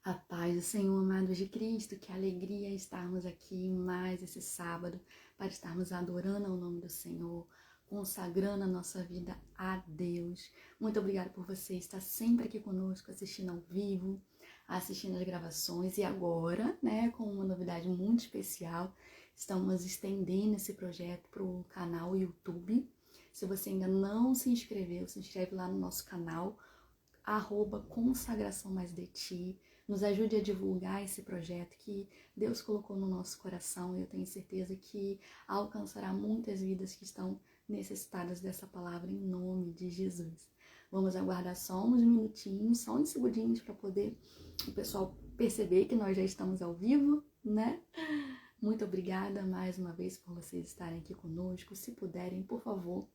A paz do Senhor, amados de Cristo, que alegria estarmos aqui mais esse sábado para estarmos adorando ao nome do Senhor, consagrando a nossa vida a Deus. Muito obrigada por você estar sempre aqui conosco, assistindo ao vivo, assistindo as gravações e agora, com uma novidade muito especial, estamos estendendo esse projeto para o canal YouTube. Se você ainda não se inscreveu, se inscreve lá no nosso canal, @consagração mais de ti. Nos ajude a divulgar esse projeto que Deus colocou no nosso coração. Eu tenho certeza que alcançará muitas vidas que estão necessitadas dessa palavra em nome de Jesus. Vamos aguardar só uns minutinhos, só uns segundinhos para poder o pessoal perceber que nós já estamos ao vivo, né? Muito obrigada mais uma vez por vocês estarem aqui conosco. Se puderem, por favor,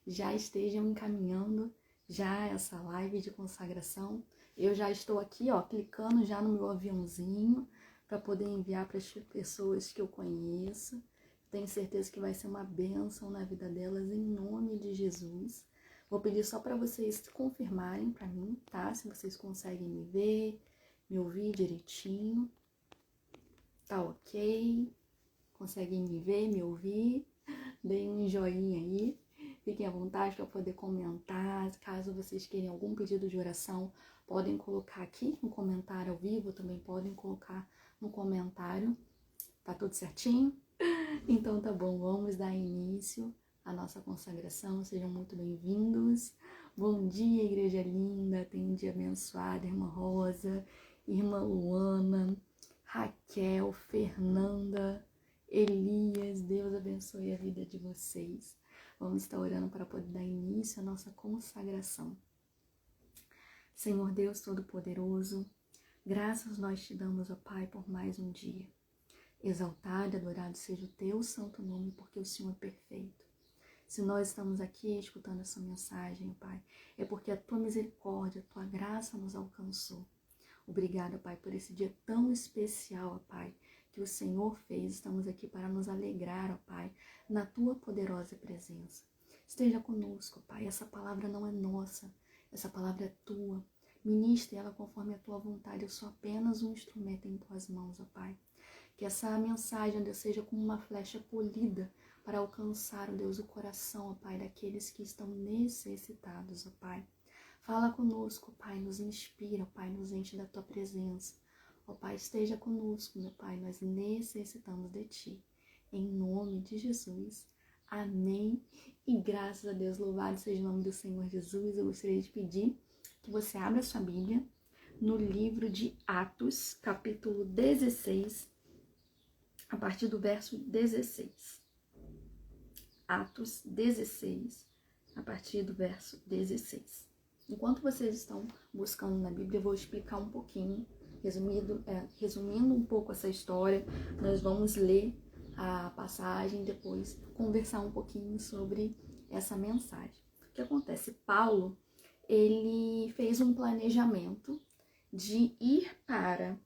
já estejam encaminhando já essa live de consagração. Eu já estou aqui, clicando já no meu aviãozinho para poder enviar para as pessoas que eu conheço. Tenho certeza que vai ser uma bênção na vida delas em nome de Jesus. Vou pedir só para vocês confirmarem para mim, tá? Se vocês conseguem me ver, me ouvir direitinho. Tá ok? Conseguem me ver, me ouvir? Deem um joinha aí. Fiquem à vontade para poder comentar. Caso vocês queiram algum pedido de oração, podem colocar aqui no comentário ao vivo, também podem colocar no comentário. Tá tudo certinho? Então tá bom, vamos dar início à nossa consagração. Sejam muito bem-vindos. Bom dia, igreja linda. Tenha um dia abençoado, irmã Rosa, irmã Luana, Raquel, Fernanda, Elias. Deus abençoe a vida de vocês. Vamos estar orando para poder dar início à nossa consagração. Senhor Deus Todo-Poderoso, graças nós te damos, ó Pai, por mais um dia. Exaltado e adorado seja o teu santo nome, porque o Senhor é perfeito. Se nós estamos aqui escutando essa mensagem, ó Pai, é porque a tua misericórdia, a tua graça nos alcançou. Obrigada, Pai, por esse dia tão especial, ó Pai, que o Senhor fez. Estamos aqui para nos alegrar, ó Pai, na tua poderosa presença. Esteja conosco, Pai. Essa palavra não é nossa, essa palavra é tua. Ministre ela conforme a tua vontade. Eu sou apenas um instrumento em tuas mãos, ó Pai. Que essa mensagem, Deus, seja como uma flecha polida para alcançar, ó Deus, o coração, ó Pai, daqueles que estão necessitados, ó Pai. Fala conosco, Pai, nos inspira, Pai, nos enche da tua presença. Ó Pai, esteja conosco, meu Pai, nós necessitamos de ti. Em nome de Jesus. Amém. E graças a Deus, louvado seja o nome do Senhor Jesus. Eu gostaria de pedir que você abra sua Bíblia no livro de Atos, capítulo 16, a partir do verso 16. Atos 16, a partir do verso 16. Enquanto vocês estão buscando na Bíblia, eu vou explicar um pouquinho, resumindo um pouco essa história. Nós vamos ler a passagem e depois conversar um pouquinho sobre essa mensagem. O que acontece? Paulo, ele fez um planejamento de ir para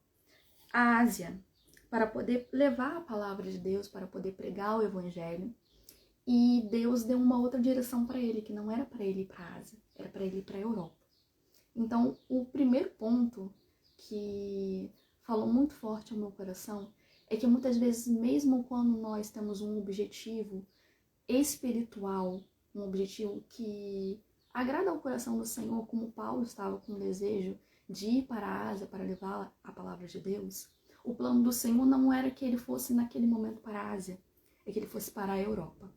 a Ásia, para poder levar a palavra de Deus, para poder pregar o evangelho. E Deus deu uma outra direção para ele, que não era para ele ir para a Ásia, era para ele ir para a Europa. Então, o primeiro ponto que falou muito forte ao meu coração é que muitas vezes, mesmo quando nós temos um objetivo espiritual, um objetivo que agrada ao coração do Senhor, como Paulo estava com o desejo de ir para a Ásia para levar a palavra de Deus, o plano do Senhor não era que ele fosse naquele momento para a Ásia, é que ele fosse para a Europa.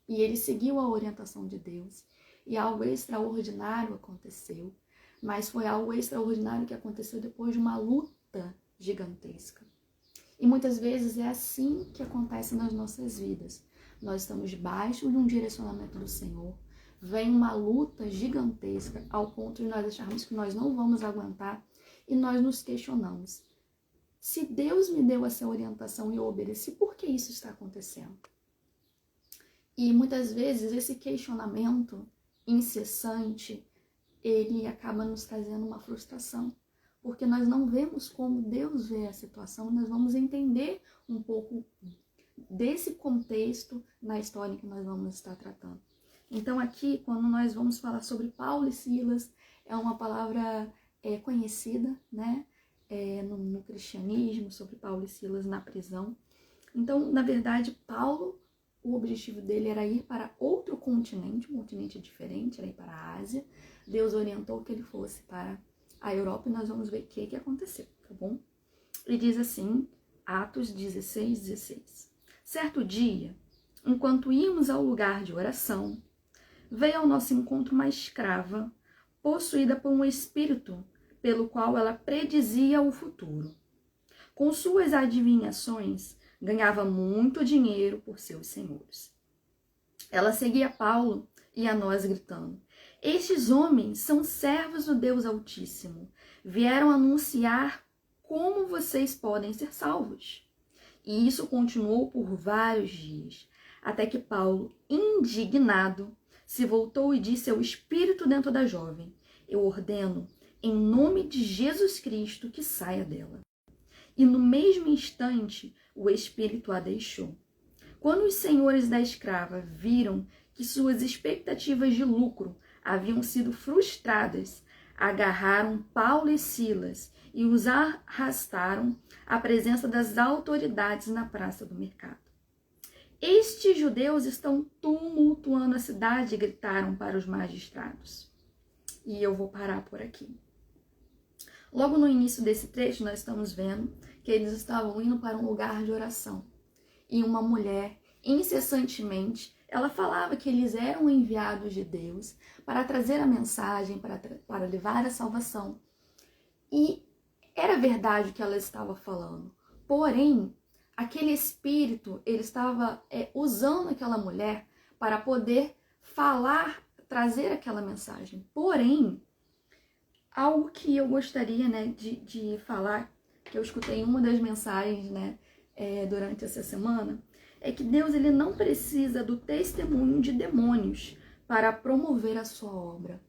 E ele seguiu a orientação de Deus. E algo extraordinário aconteceu. Mas foi algo extraordinário que aconteceu depois de uma luta gigantesca. E muitas vezes é assim que acontece nas nossas vidas. Nós estamos debaixo de um direcionamento do Senhor. Vem uma luta gigantesca ao ponto de nós acharmos que nós não vamos aguentar. E nós nos questionamos. Se Deus me deu essa orientação e eu obedeci, por que isso está acontecendo? E muitas vezes esse questionamento incessante, ele acaba nos trazendo uma frustração, porque nós não vemos como Deus vê a situação, nós vamos entender um pouco desse contexto na história que nós vamos estar tratando. Então aqui, quando nós vamos falar sobre Paulo e Silas, é uma palavra conhecida, né? no cristianismo, sobre Paulo e Silas na prisão. Então, na verdade, Paulo, o objetivo dele era ir para outro continente, um continente diferente, era ir para a Ásia. Deus orientou que ele fosse para a Europa e nós vamos ver o que aconteceu, tá bom? E diz assim, Atos 16:16. Certo dia, enquanto íamos ao lugar de oração, veio ao nosso encontro uma escrava, possuída por um espírito, pelo qual ela predizia o futuro. Com suas adivinhações, ganhava muito dinheiro por seus senhores. Ela seguia Paulo e a nós gritando: estes homens são servos do Deus Altíssimo. Vieram anunciar como vocês podem ser salvos. E isso continuou por vários dias, até que Paulo, indignado, se voltou e disse ao espírito dentro da jovem: eu ordeno, em nome de Jesus Cristo, que saia dela. E no mesmo instante, o espírito a deixou. Quando os senhores da escrava viram que suas expectativas de lucro haviam sido frustradas, agarraram Paulo e Silas e os arrastaram à presença das autoridades na praça do mercado. Estes judeus estão tumultuando a cidade, gritaram para os magistrados. E eu vou parar por aqui. Logo no início desse trecho, nós estamos vendo que eles estavam indo para um lugar de oração. E uma mulher, incessantemente, ela falava que eles eram enviados de Deus para trazer a mensagem, para levar a salvação. E era verdade o que ela estava falando. Porém, aquele espírito, ele estava usando aquela mulher para poder falar, trazer aquela mensagem. Porém, algo que eu gostaria, de falar, que eu escutei em uma das mensagens, durante essa semana, é que Deus, ele não precisa do testemunho de demônios para promover a sua obra.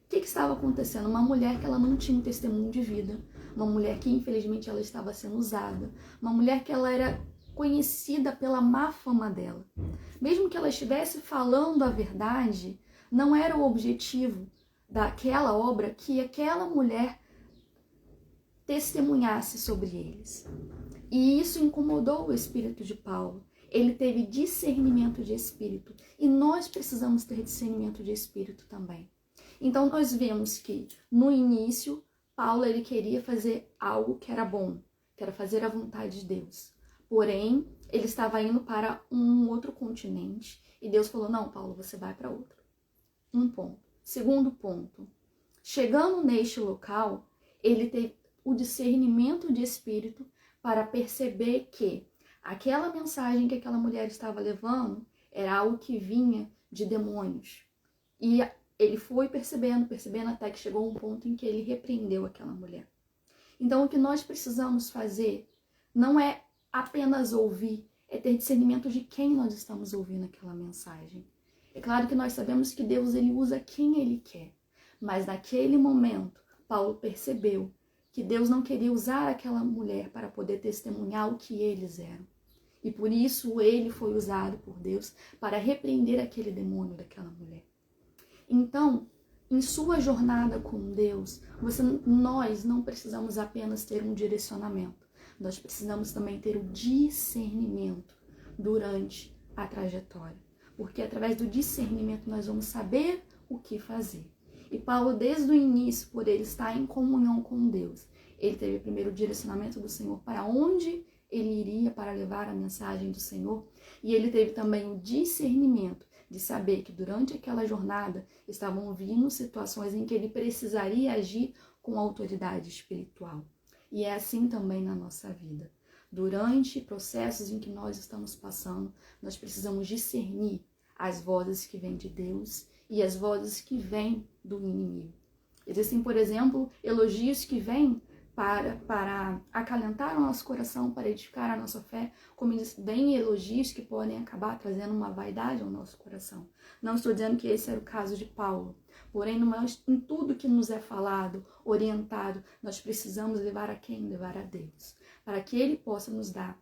O que estava acontecendo? Uma mulher que ela não tinha um testemunho de vida, uma mulher que infelizmente ela estava sendo usada, uma mulher que ela era conhecida pela má fama dela. Mesmo que ela estivesse falando a verdade, não era o objetivo daquela obra que aquela mulher testemunhasse sobre eles. E isso incomodou o espírito de Paulo. Ele teve discernimento de espírito. E nós precisamos ter discernimento de espírito também. Então nós vemos que no início, Paulo ele queria fazer algo que era bom, que era fazer a vontade de Deus. Porém, ele estava indo para um outro continente. E Deus falou: não, Paulo, você vai para outro. Um ponto. Segundo ponto, chegando neste local, ele teve o discernimento de espírito para perceber que aquela mensagem que aquela mulher estava levando era algo que vinha de demônios. E ele foi percebendo até que chegou um ponto em que ele repreendeu aquela mulher. Então, o que nós precisamos fazer não é apenas ouvir, é ter discernimento de quem nós estamos ouvindo aquela mensagem. É claro que nós sabemos que Deus ele usa quem ele quer, mas naquele momento, Paulo percebeu que Deus não queria usar aquela mulher para poder testemunhar o que eles eram. E por isso ele foi usado por Deus para repreender aquele demônio daquela mulher. Então, em sua jornada com Deus, nós não precisamos apenas ter um direcionamento. Nós precisamos também ter o discernimento durante a trajetória. Porque através do discernimento nós vamos saber o que fazer. E Paulo, desde o início, por ele estar em comunhão com Deus, ele teve primeiro o direcionamento do Senhor para onde ele iria para levar a mensagem do Senhor. E ele teve também o discernimento de saber que durante aquela jornada estavam vindo situações em que ele precisaria agir com autoridade espiritual. E é assim também na nossa vida. Durante processos em que nós estamos passando, nós precisamos discernir as vozes que vêm de Deus e as vozes que vêm do inimigo. Existem, por exemplo, elogios que vêm para acalentar o nosso coração, para edificar a nossa fé, como existem elogios que podem acabar trazendo uma vaidade ao nosso coração. Não estou dizendo que esse era o caso de Paulo, porém, em tudo que nos é falado, orientado, nós precisamos levar a quem? Levar a Deus, para que Ele possa nos dar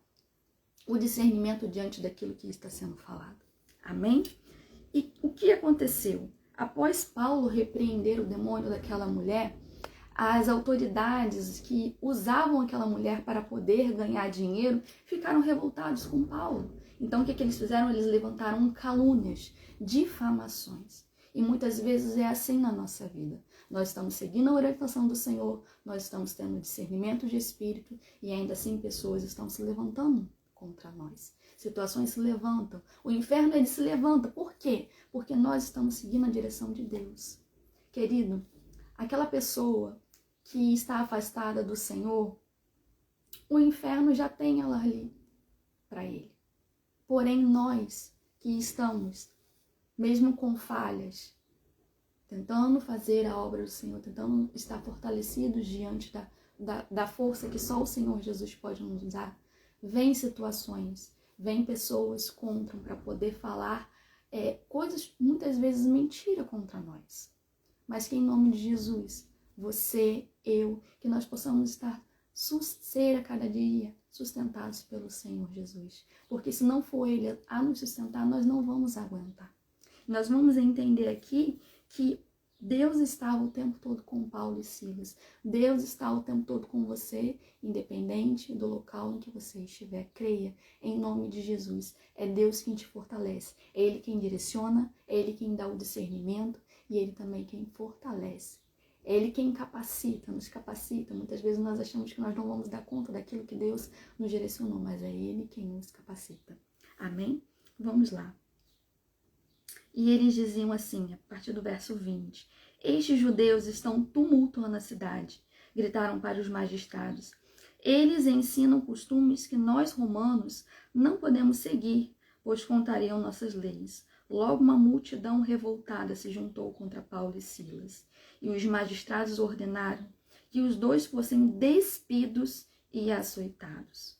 o discernimento diante daquilo que está sendo falado. Amém? E o que aconteceu? Após Paulo repreender o demônio daquela mulher, As autoridades que usavam aquela mulher para poder ganhar dinheiro ficaram revoltados com Paulo. Então, o que eles fizeram? Eles levantaram calúnias, difamações. E muitas vezes é assim na nossa vida. Nós estamos seguindo a orientação do Senhor, nós estamos tendo discernimento de espírito e ainda assim pessoas estão se levantando contra nós. Situações se levantam. O inferno, ele se levanta. Por quê? Porque nós estamos seguindo a direção de Deus. Querido, aquela pessoa que está afastada do Senhor, o inferno já tem ela ali para ele. Porém, nós que estamos, mesmo com falhas, tentando fazer a obra do Senhor, tentando estar fortalecidos diante da força que só o Senhor Jesus pode nos dar, vem situações, vem pessoas contra para poder falar coisas, muitas vezes mentira contra nós. Mas que em nome de Jesus, você, eu, que nós possamos estar ser a cada dia sustentados pelo Senhor Jesus. Porque se não for Ele a nos sustentar, nós não vamos aguentar. Nós vamos entender aqui que Deus estava o tempo todo com Paulo e Silas. Deus está o tempo todo com você, independente do local em que você estiver. Creia, em nome de Jesus. É Deus quem te fortalece. É Ele quem direciona, é Ele quem dá o discernimento e Ele também quem fortalece. É Ele quem capacita, nos capacita. Muitas vezes nós achamos que nós não vamos dar conta daquilo que Deus nos direcionou, mas é Ele quem nos capacita. Amém? Vamos lá. E eles diziam assim, a partir do verso 20: estes judeus estão tumultuando a cidade, gritaram para os magistrados. Eles ensinam costumes que nós romanos não podemos seguir, pois contrariam nossas leis. Logo uma multidão revoltada se juntou contra Paulo e Silas, e os magistrados ordenaram que os dois fossem despidos e açoitados.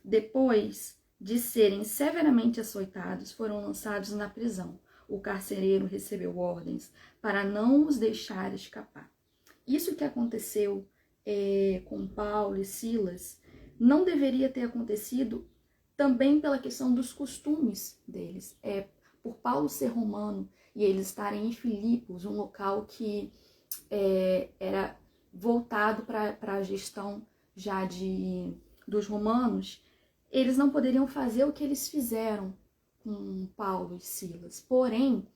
Depois de serem severamente açoitados, foram lançados na prisão. O carcereiro recebeu ordens para não os deixar escapar. Isso que aconteceu com Paulo e Silas não deveria ter acontecido também pela questão dos costumes deles. Por Paulo ser romano e eles estarem em Filipos, um local que era voltado para a gestão já dos romanos, eles não poderiam fazer o que eles fizeram com Paulo e Silas. Porém,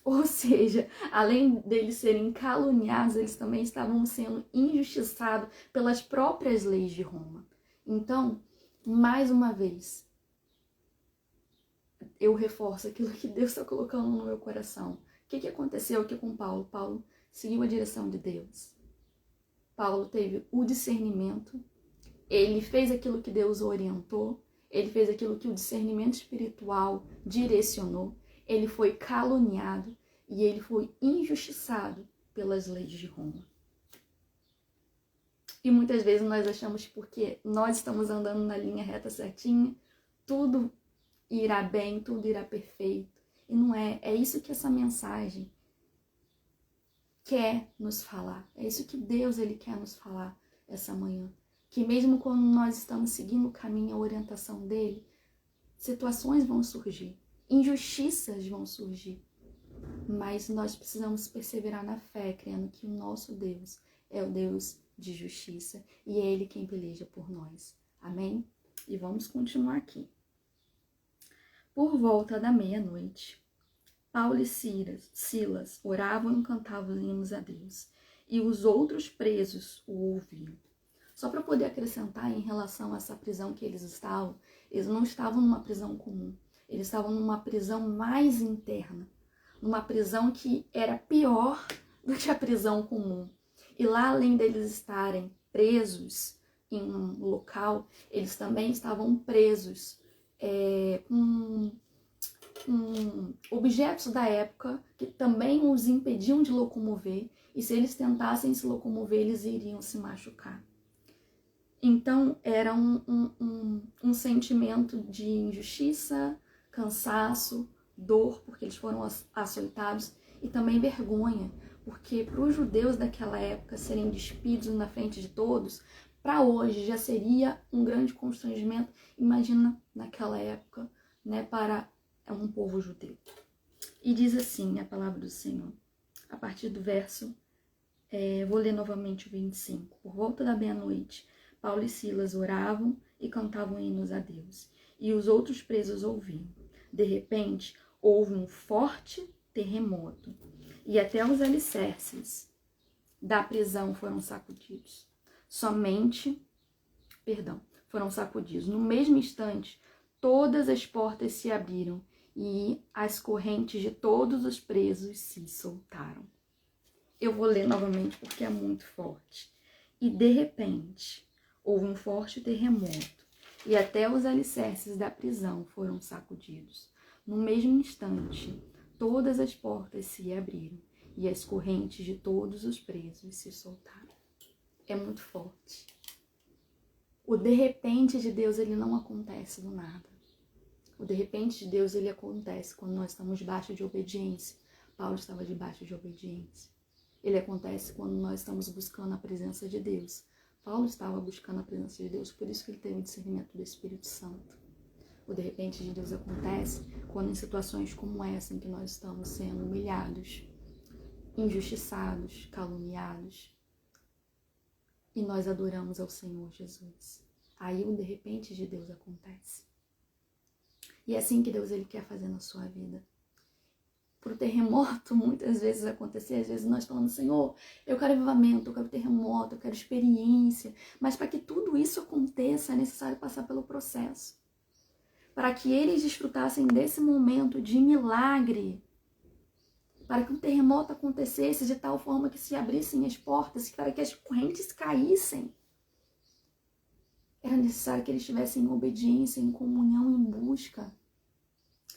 ou seja, além deles serem caluniados, eles também estavam sendo injustiçados pelas próprias leis de Roma. Então, mais uma vez, eu reforço aquilo que Deus está colocando no meu coração. O que aconteceu aqui com Paulo? Paulo seguiu a direção de Deus. Paulo teve o discernimento. Ele fez aquilo que Deus o orientou, ele fez aquilo que o discernimento espiritual direcionou, ele foi caluniado e ele foi injustiçado pelas leis de Roma. E muitas vezes nós achamos que porque nós estamos andando na linha reta certinha, tudo irá bem, tudo irá perfeito. E não é. É isso que essa mensagem quer nos falar. É isso que Deus ele quer nos falar essa manhã. Que mesmo quando nós estamos seguindo o caminho, a orientação dele, situações vão surgir, injustiças vão surgir. Mas nós precisamos perseverar na fé, crendo que o nosso Deus é o Deus de justiça e é Ele quem peleja por nós. Amém? E vamos continuar aqui. Por volta da meia-noite, Paulo e Silas oravam e cantavam hinos a Deus, e os outros presos o ouviam. Só para poder acrescentar em relação a essa prisão que eles não estavam numa prisão comum, eles estavam numa prisão mais interna, numa prisão que era pior do que a prisão comum. E lá, além deles estarem presos em um local, eles também estavam presos com objetos da época que também os impediam de locomover, e se eles tentassem se locomover, eles iriam se machucar. Então, era um sentimento de injustiça, cansaço, dor, porque eles foram açoitados, e também vergonha, porque para os judeus daquela época serem despidos na frente de todos, para hoje já seria um grande constrangimento. Imagina naquela época, né, para um povo judeu. E diz assim a palavra do Senhor, a partir do verso Vou ler novamente o 25. Por volta da meia-noite, Paulo e Silas oravam e cantavam hinos a Deus, e os outros presos ouviam. De repente, houve um forte terremoto, e até os alicerces da prisão foram sacudidos. Foram sacudidos. No mesmo instante, todas as portas se abriram e as correntes de todos os presos se soltaram. Eu vou ler novamente porque é muito forte. E de repente, houve um forte terremoto e até os alicerces da prisão foram sacudidos. No mesmo instante, todas as portas se abriram e as correntes de todos os presos se soltaram. É muito forte. O de repente de Deus, ele não acontece do nada. O de repente de Deus, ele acontece quando nós estamos debaixo de obediência. Paulo estava debaixo de obediência. Ele acontece quando nós estamos buscando a presença de Deus. Paulo estava buscando a presença de Deus, por isso que ele teve o discernimento do Espírito Santo. O de repente de Deus acontece quando em situações como essa, em que nós estamos sendo humilhados, injustiçados, caluniados, e nós adoramos ao Senhor Jesus. Aí o de repente de Deus acontece. E é assim que Deus ele quer fazer na sua vida. Para o terremoto muitas vezes acontecer, às vezes nós falamos, Senhor, eu quero avivamento, eu quero terremoto, eu quero experiência. Mas para que tudo isso aconteça, é necessário passar pelo processo. Para que eles desfrutassem desse momento de milagre, para que um terremoto acontecesse de tal forma que se abrissem as portas, para que as correntes caíssem, era necessário que eles estivessem em obediência, em comunhão, em busca.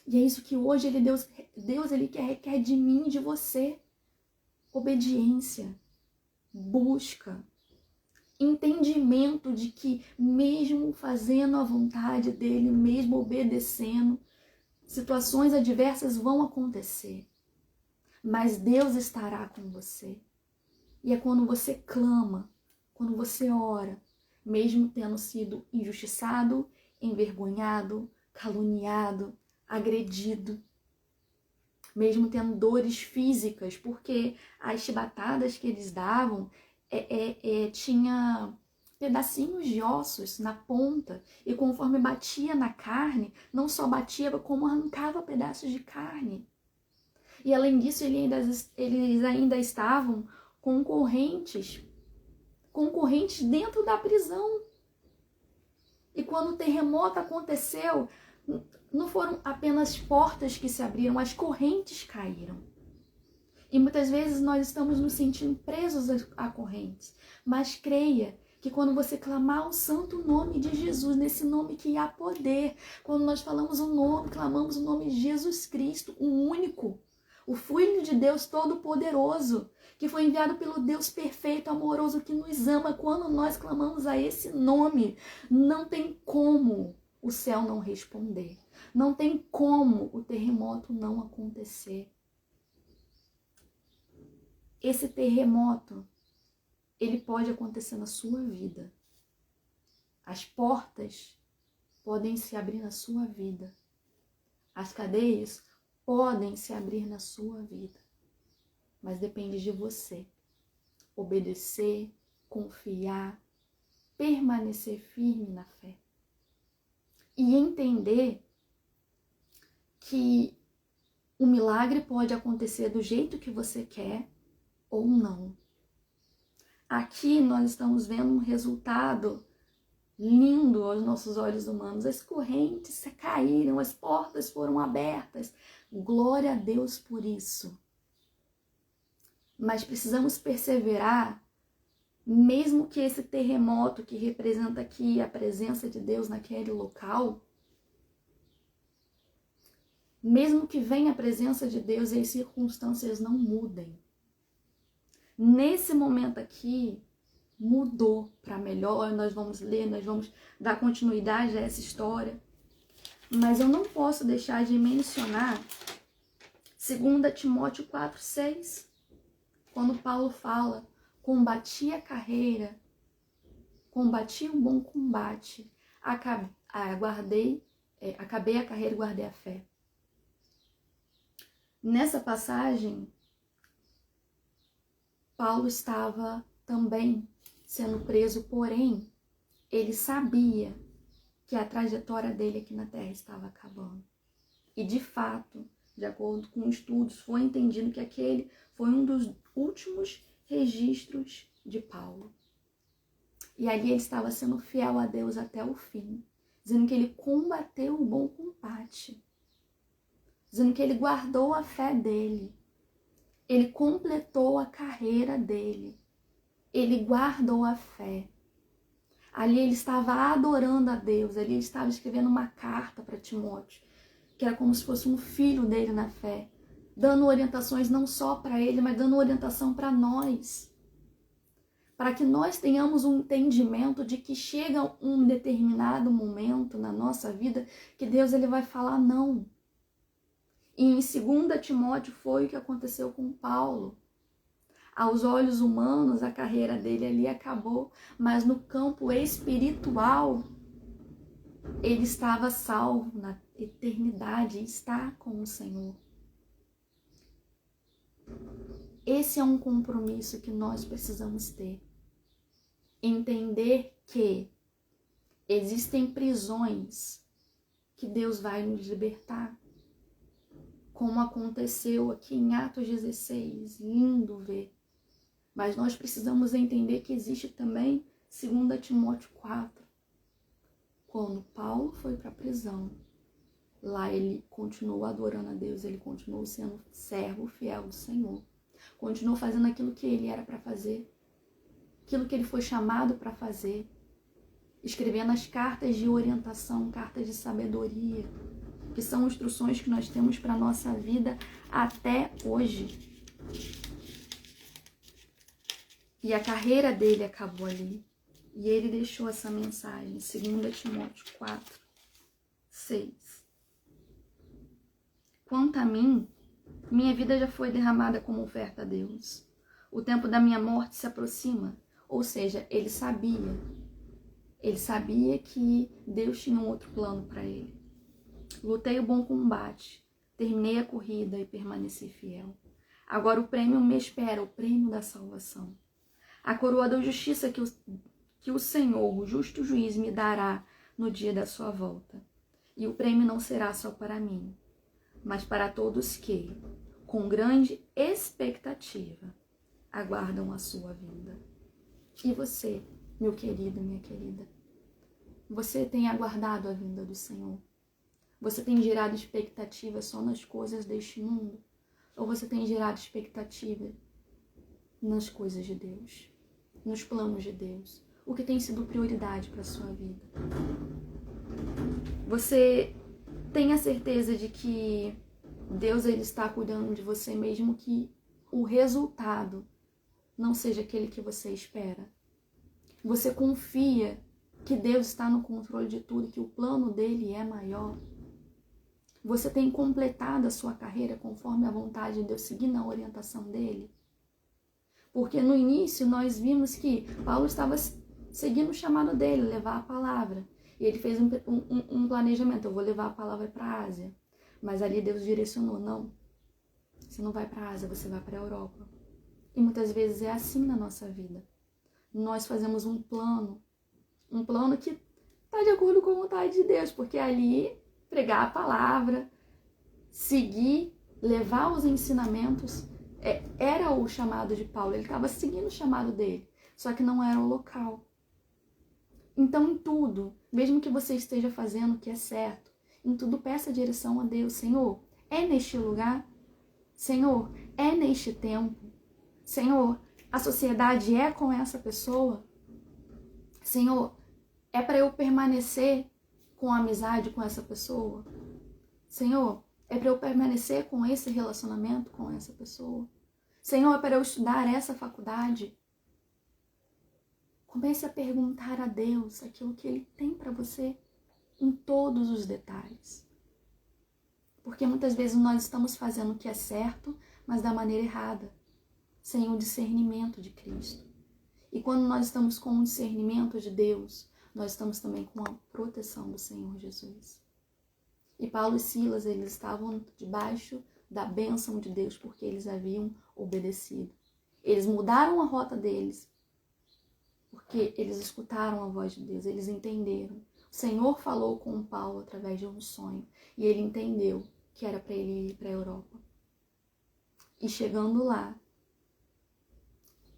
E é isso que hoje Deus ele requer de mim e de você. Obediência, busca, entendimento de que mesmo fazendo a vontade dele, mesmo obedecendo, situações adversas vão acontecer. Mas Deus estará com você. E é quando você clama, quando você ora, mesmo tendo sido injustiçado, envergonhado, caluniado, agredido, mesmo tendo dores físicas, porque as chibatadas que eles davam tinha pedacinhos de ossos na ponta, e conforme batia na carne, não só batia, como arrancava pedaços de carne. E além disso, eles ainda estavam com concorrentes dentro da prisão. E quando o terremoto aconteceu, não foram apenas portas que se abriram, as correntes caíram. E muitas vezes nós estamos nos sentindo presos a correntes. Mas creia que quando você clamar o santo nome de Jesus, nesse nome que há poder, quando nós falamos o nome, clamamos o nome de Jesus Cristo, o único, o Filho de Deus Todo-Poderoso, que foi enviado pelo Deus perfeito, amoroso, que nos ama, quando nós clamamos a esse nome, não tem como o céu não responder. Não tem como o terremoto não acontecer. Esse terremoto, ele pode acontecer na sua vida. As portas podem se abrir na sua vida. As cadeias podem se abrir na sua vida. Mas depende de você. Obedecer, confiar, permanecer firme na fé. E entender que o milagre pode acontecer do jeito que você quer ou não. Aqui nós estamos vendo um resultado lindo aos nossos olhos humanos. As correntes caíram, as portas foram abertas. Glória a Deus por isso. Mas precisamos perseverar, mesmo que esse terremoto que representa aqui a presença de Deus naquele local, mesmo que venha a presença de Deus e as circunstâncias não mudem. Nesse momento aqui, mudou para melhor. Nós vamos ler, nós vamos dar continuidade a essa história. Mas eu não posso deixar de mencionar 2 Timóteo 4,6, quando Paulo fala: combati a carreira, combati o bom combate, acabei a carreira e guardei a fé. Nessa passagem, Paulo estava também sendo preso, porém, ele sabia que a trajetória dele aqui na Terra estava acabando. E, de fato, de acordo com estudos, foi entendido que aquele foi um dos últimos registros de Paulo. E ali ele estava sendo fiel a Deus até o fim, dizendo que ele combateu o bom combate, dizendo que ele guardou a fé dele, ele completou a carreira dele, ele guardou a fé. Ali ele estava adorando a Deus, ali ele estava escrevendo uma carta para Timóteo, que era como se fosse um filho dele na fé, dando orientações não só para ele, mas dando orientação para nós. Para que nós tenhamos um entendimento de que chega um determinado momento na nossa vida que Deus ele vai falar não. E em 2 Timóteo foi o que aconteceu com Paulo. Aos olhos humanos, a carreira dele ali acabou, mas no campo espiritual, ele estava salvo na eternidade, está com o Senhor. Esse é um compromisso que nós precisamos ter. Entender que existem prisões que Deus vai nos libertar. Como aconteceu aqui em Atos 16, lindo ver. Mas nós precisamos entender que existe também 2 Timóteo 4. Quando Paulo foi para a prisão, lá ele continuou adorando a Deus, ele continuou sendo servo fiel do Senhor. Continuou fazendo aquilo que ele era para fazer, aquilo que ele foi chamado para fazer. Escrevendo as cartas de orientação, cartas de sabedoria, que são instruções que nós temos para a nossa vida até hoje. E a carreira dele acabou ali. E ele deixou essa mensagem, 2 Timóteo 4, 6. Quanto a mim, minha vida já foi derramada como oferta a Deus. O tempo da minha morte se aproxima. Ou seja, ele sabia que Deus tinha um outro plano para ele. Lutei o bom combate, terminei a corrida e permaneci fiel. Agora o prêmio me espera, o prêmio da salvação. A coroa da justiça que o Senhor, o justo juiz, me dará no dia da sua volta. E o prêmio não será só para mim, mas para todos que, com grande expectativa, aguardam a sua vinda. E você, meu querido, minha querida, você tem aguardado a vinda do Senhor? Você tem gerado expectativa só nas coisas deste mundo? Ou você tem gerado expectativa nas coisas de Deus, nos planos de Deus? O que tem sido prioridade para a sua vida? Você tem a certeza de que Deus ele está cuidando de você, mesmo que o resultado não seja aquele que você espera? Você confia que Deus está no controle de tudo, que o plano dele é maior? Você tem completado a sua carreira conforme a vontade de Deus, seguindo a orientação dele? Porque no início nós vimos que Paulo estava seguindo o chamado dele, levar a palavra. E ele fez um planejamento, eu vou levar a palavra para a Ásia. Mas ali Deus direcionou, não, você não vai para a Ásia, você vai para a Europa. E muitas vezes é assim na nossa vida. Nós fazemos um plano que está de acordo com a vontade de Deus, porque ali pregar a palavra, seguir, levar os ensinamentos, era o chamado de Paulo, ele estava seguindo o chamado dele, só que não era o local. Então em tudo, mesmo que você esteja fazendo o que é certo, em tudo peça direção a Deus. Senhor, é neste lugar? Senhor, é neste tempo? Senhor, a sociedade é com essa pessoa? Senhor, é para eu permanecer com amizade com essa pessoa? Senhor, é para eu permanecer com esse relacionamento com essa pessoa? Senhor, é para eu estudar essa faculdade? Comece a perguntar a Deus aquilo que Ele tem para você em todos os detalhes. Porque muitas vezes nós estamos fazendo o que é certo, mas da maneira errada, sem o discernimento de Cristo. E quando nós estamos com o discernimento de Deus, nós estamos também com a proteção do Senhor Jesus. E Paulo e Silas, eles estavam debaixo da bênção de Deus, porque eles haviam obedecido. Eles mudaram a rota deles, porque eles escutaram a voz de Deus, eles entenderam. O Senhor falou com Paulo através de um sonho, e ele entendeu que era para ele ir para a Europa. E chegando lá,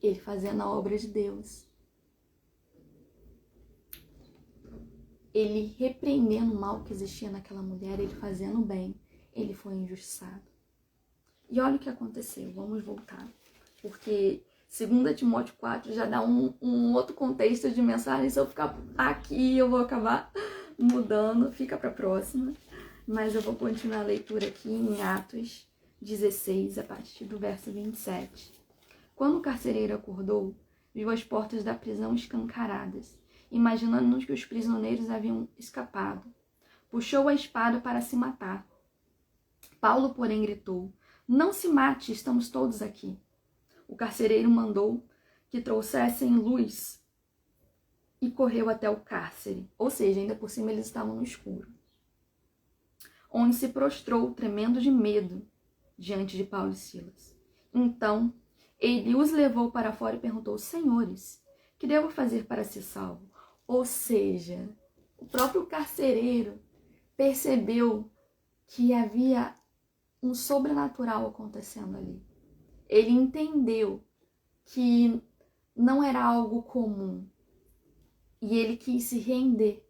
ele fazendo a obra de Deus, ele repreendendo o mal que existia naquela mulher, ele fazendo o bem, ele foi injustiçado. E olha o que aconteceu, vamos voltar. Porque 2 Timóteo 4 já dá um outro contexto de mensagem. Se eu ficar aqui, eu vou acabar mudando, fica para a próxima. Mas eu vou continuar a leitura aqui em Atos 16, a partir do verso 27. Quando o carcereiro acordou, viu as portas da prisão escancaradas, imaginando que os prisioneiros haviam escapado. Puxou a espada para se matar. Paulo, porém, gritou: "Não se mate, estamos todos aqui." O carcereiro mandou que trouxessem luz e correu até o cárcere, ou seja, ainda por cima eles estavam no escuro, onde se prostrou, tremendo de medo, diante de Paulo e Silas. Então, ele os levou para fora e perguntou: "Senhores, que devo fazer para ser salvo?" Ou seja, o próprio carcereiro percebeu que havia um sobrenatural acontecendo ali. Ele entendeu que não era algo comum. E ele quis se render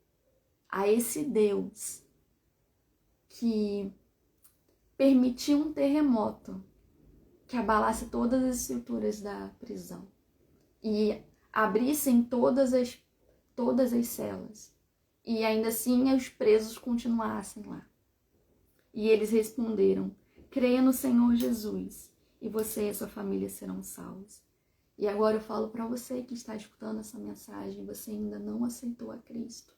a esse Deus que permitiu um terremoto que abalasse todas as estruturas da prisão e abrissem todas as celas. E ainda assim os presos continuassem lá. E eles responderam: "Creia no Senhor Jesus, e você e a sua família serão salvos." E agora eu falo para você que está escutando essa mensagem, você ainda não aceitou a Cristo.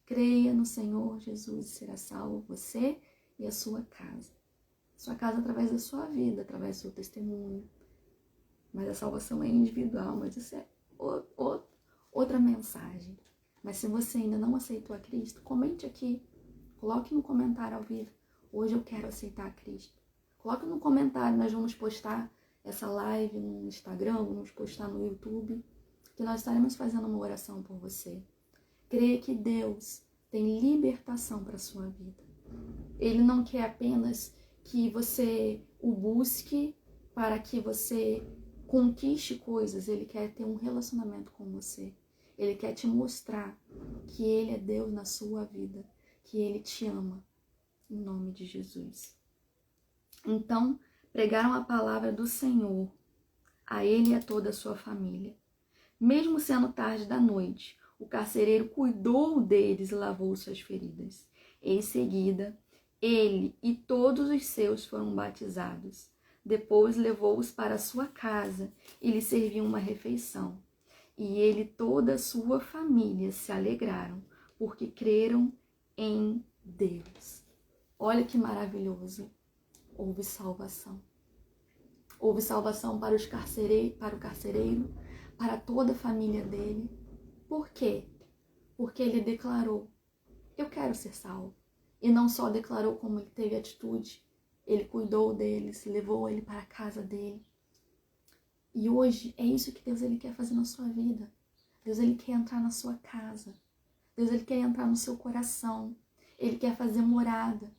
Creia no Senhor Jesus e será salvo você e a sua casa. Sua casa através da sua vida, através do seu testemunho. Mas a salvação é individual, mas isso é outra mensagem. Mas se você ainda não aceitou a Cristo, comente aqui. Coloque no comentário ao vivo: "Hoje eu quero aceitar a Cristo." Coloque no comentário, nós vamos postar essa live no Instagram, vamos postar no YouTube, que nós estaremos fazendo uma oração por você. Creia que Deus tem libertação para a sua vida. Ele não quer apenas que você o busque para que você conquiste coisas, ele quer ter um relacionamento com você. Ele quer te mostrar que ele é Deus na sua vida, que ele te ama, em nome de Jesus. Então, pregaram a palavra do Senhor a ele e a toda a sua família. Mesmo sendo tarde da noite, o carcereiro cuidou deles e lavou suas feridas. Em seguida, ele e todos os seus foram batizados. Depois levou-os para sua casa e lhes serviu uma refeição. E ele e toda a sua família se alegraram, porque creram em Deus. Olha que maravilhoso. Houve salvação. Houve salvação para o carcereiro, para toda a família dele. Por quê? Porque ele declarou: "Eu quero ser salvo." E não só declarou, como ele teve atitude. Ele cuidou deles, levou ele para a casa dele. E hoje é isso que Deus ele quer fazer na sua vida. Deus ele quer entrar na sua casa. Deus ele quer entrar no seu coração. Ele quer fazer morada.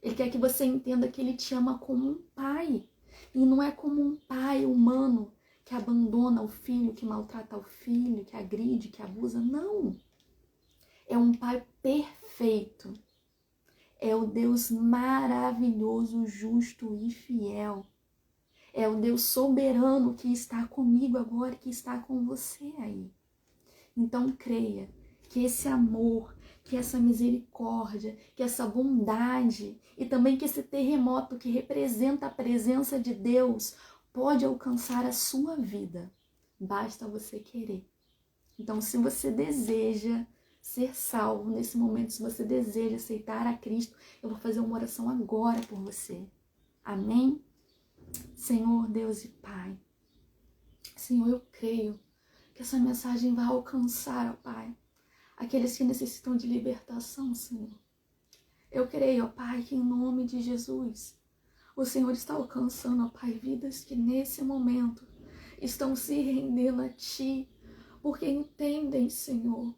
Ele quer que você entenda que ele te ama como um pai. E não é como um pai humano que abandona o filho, que maltrata o filho, que agride, que abusa. Não. É um pai perfeito. É o Deus maravilhoso, justo e fiel. É o Deus soberano que está comigo agora, que está com você aí. Então creia que esse amor, que essa misericórdia, que essa bondade e também que esse terremoto que representa a presença de Deus pode alcançar a sua vida. Basta você querer. Então, se você deseja ser salvo nesse momento, se você deseja aceitar a Cristo, eu vou fazer uma oração agora por você. Amém? Senhor Deus e Pai, Senhor, eu creio que essa mensagem vai alcançar, ó Pai, aqueles que necessitam de libertação, Senhor. Eu creio, ó Pai, que em nome de Jesus, o Senhor está alcançando, ó Pai, vidas que nesse momento estão se rendendo a Ti, porque entendem, Senhor,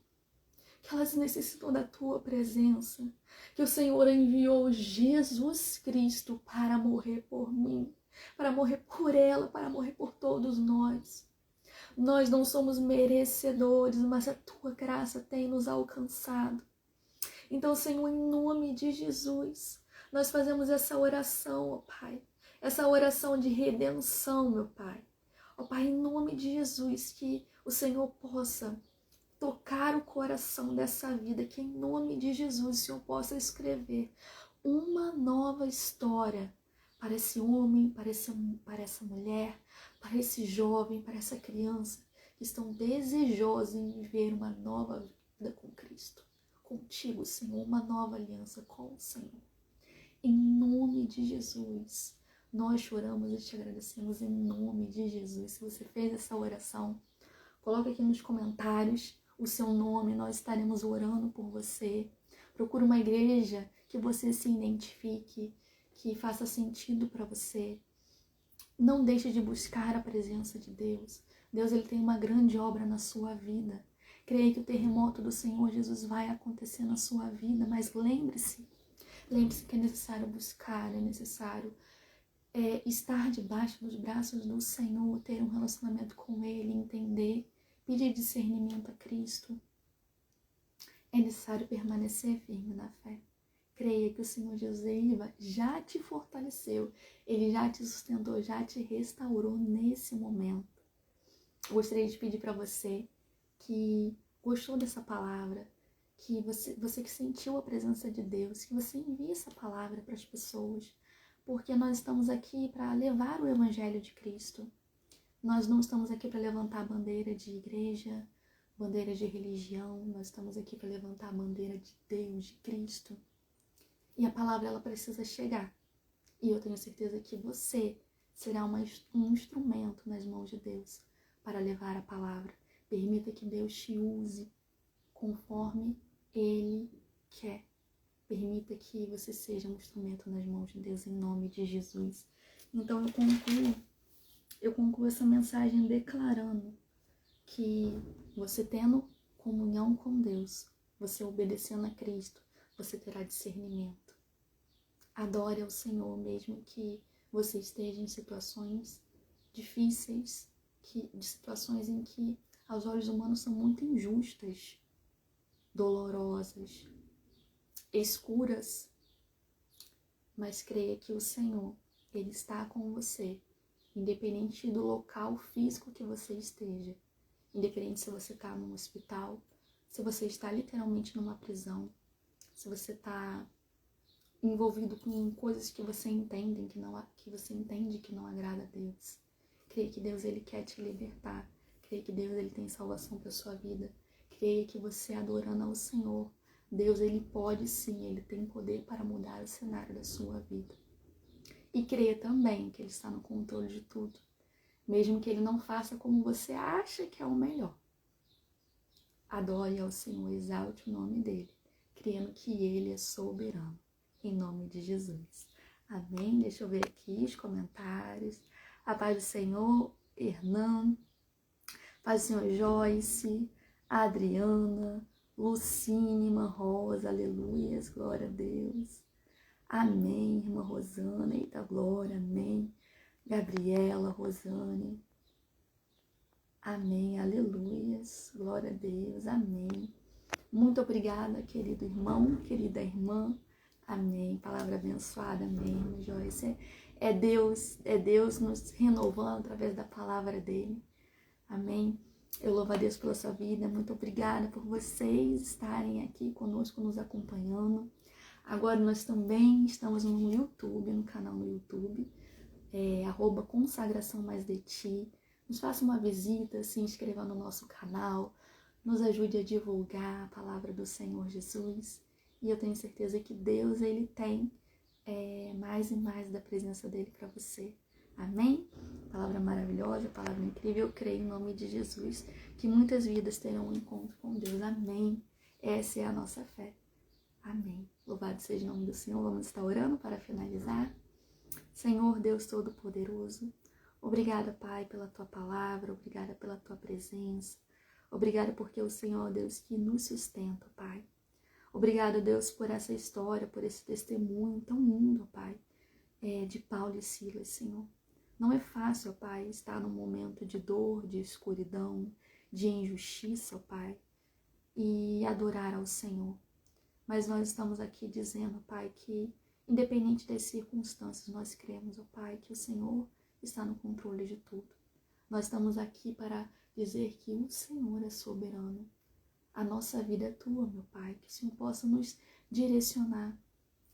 que elas necessitam da Tua presença, que o Senhor enviou Jesus Cristo para morrer por mim, para morrer por ela, para morrer por todos nós. Nós não somos merecedores, mas a Tua graça tem nos alcançado. Então, Senhor, em nome de Jesus, nós fazemos essa oração, ó Pai, essa oração de redenção, meu Pai. Ó Pai, em nome de Jesus, que o Senhor possa tocar o coração dessa vida, que em nome de Jesus o Senhor possa escrever uma nova história para esse homem, para essa mulher, para esse jovem, para essa criança que estão desejosos em viver uma nova vida com Cristo, contigo, Senhor, uma nova aliança com o Senhor. Em nome de Jesus, nós choramos e te agradecemos em nome de Jesus. Se você fez essa oração, coloque aqui nos comentários o seu nome, nós estaremos orando por você. Procure uma igreja que você se identifique, que faça sentido para você. Não deixe de buscar a presença de Deus. Deus, ele tem uma grande obra na sua vida. Creia que o terremoto do Senhor Jesus vai acontecer na sua vida, mas lembre-se que é necessário buscar, é necessário estar debaixo dos braços do Senhor, ter um relacionamento com Ele, entender, pedir discernimento a Cristo. É necessário permanecer firme na fé. Creia que o Senhor Jesus já te fortaleceu, Ele já te sustentou, já te restaurou nesse momento. Gostaria de pedir para você que gostou dessa palavra, que você que sentiu a presença de Deus, que você envie essa palavra para as pessoas, porque nós estamos aqui para levar o Evangelho de Cristo. Nós não estamos aqui para levantar a bandeira de igreja, bandeira de religião, nós estamos aqui para levantar a bandeira de Deus, de Cristo. E a palavra, ela precisa chegar. E eu tenho certeza que você será um instrumento nas mãos de Deus para levar a palavra. Permita que Deus te use conforme Ele quer. Permita que você seja um instrumento nas mãos de Deus, em nome de Jesus. Então eu concluo essa mensagem declarando que você tendo comunhão com Deus, você obedecendo a Cristo, você terá discernimento. Adore ao Senhor mesmo que você esteja em situações difíceis, de situações em que aos olhos humanos são muito injustas, dolorosas, escuras, mas creia que o Senhor, Ele está com você, independente do local físico que você esteja, independente se você está num hospital, se você está literalmente numa prisão, se você está envolvido com coisas que você entende que não agrada a Deus. Creia que Deus, Ele quer te libertar. Creia que Deus, Ele tem salvação para a sua vida. Creia que você adorando ao Senhor, Deus, Ele pode sim, Ele tem poder para mudar o cenário da sua vida. E creia também que Ele está no controle de tudo, mesmo que Ele não faça como você acha que é o melhor. Adore ao Senhor, exalte o nome dEle, crendo que Ele é soberano, em nome de Jesus. Amém? Deixa eu ver aqui os comentários. A paz do Senhor, Hernan, paz do Senhor, Joyce, Adriana, Lucine, irmã Rosa, aleluias, glória a Deus. Amém, irmã Rosana, eita glória, amém. Gabriela, Rosane, amém, aleluias, glória a Deus, amém. Muito obrigada, querido irmão, querida irmã, amém. Palavra abençoada, amém, irmã Joyce. É Deus nos renovando através da palavra dele, amém. Eu louvo a Deus pela sua vida, muito obrigada por vocês estarem aqui conosco, nos acompanhando. Agora nós também estamos no YouTube, no canal no YouTube, @consagração mais de ti. Nos faça uma visita, se inscreva no nosso canal, nos ajude a divulgar a palavra do Senhor Jesus. E eu tenho certeza que Deus, Ele tem mais e mais da presença dEle para você. Amém? Palavra maravilhosa, palavra incrível. Eu creio em nome de Jesus que muitas vidas terão um encontro com Deus. Amém? Essa é a nossa fé. Amém. Louvado seja o nome do Senhor. Vamos estar orando para finalizar. Senhor Deus Todo-Poderoso, Obrigada, Pai, pela Tua palavra, obrigada pela Tua presença. Obrigada porque é o Senhor, Deus, que nos sustenta, Pai. Obrigada, Deus, por essa história, por esse testemunho tão lindo, Pai, de Paulo e Silas, Senhor. Não é fácil, Pai, estar num momento de dor, de escuridão, de injustiça, Pai, e adorar ao Senhor. Mas nós estamos aqui dizendo, Pai, que independente das circunstâncias, nós cremos, ó Pai, que o Senhor está no controle de tudo. Nós estamos aqui para dizer que o Senhor é soberano. A nossa vida é tua, meu Pai, que o Senhor possa nos direcionar.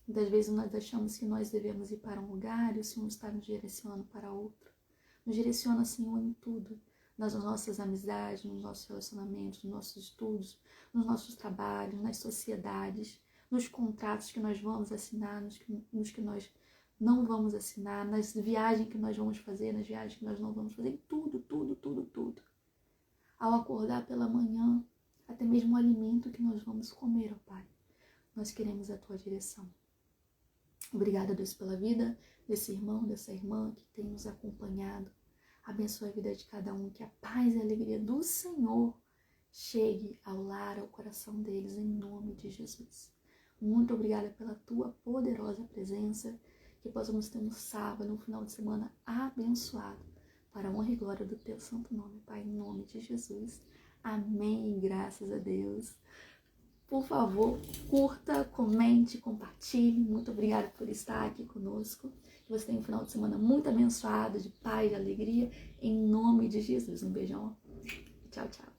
Muitas vezes nós achamos que nós devemos ir para um lugar e o Senhor está nos direcionando para outro. Nos direciona, Senhor, em tudo. Nas nossas amizades, nos nossos relacionamentos, nos nossos estudos, nos nossos trabalhos, nas sociedades, nos contratos que nós vamos assinar, nos que nós não vamos assinar, nas viagens que nós vamos fazer, nas viagens que nós não vamos fazer, em tudo, tudo, tudo, tudo. Ao acordar pela manhã, até mesmo o alimento que nós vamos comer, ó Pai, nós queremos a Tua direção. Obrigada, Deus, pela vida desse irmão, dessa irmã que tem nos acompanhado. Abençoe a vida de cada um, que a paz e a alegria do Senhor chegue ao lar, ao coração deles, em nome de Jesus. Muito obrigada pela Tua poderosa presença, que possamos ter um sábado, um final de semana abençoado, para a honra e glória do Teu santo nome, Pai, em nome de Jesus. Amém, graças a Deus. Por favor, curta, comente, compartilhe. Muito obrigada por estar aqui conosco. Que você tenha um final de semana muito abençoado, de paz, de alegria, em nome de Jesus. Um beijão. Tchau, tchau.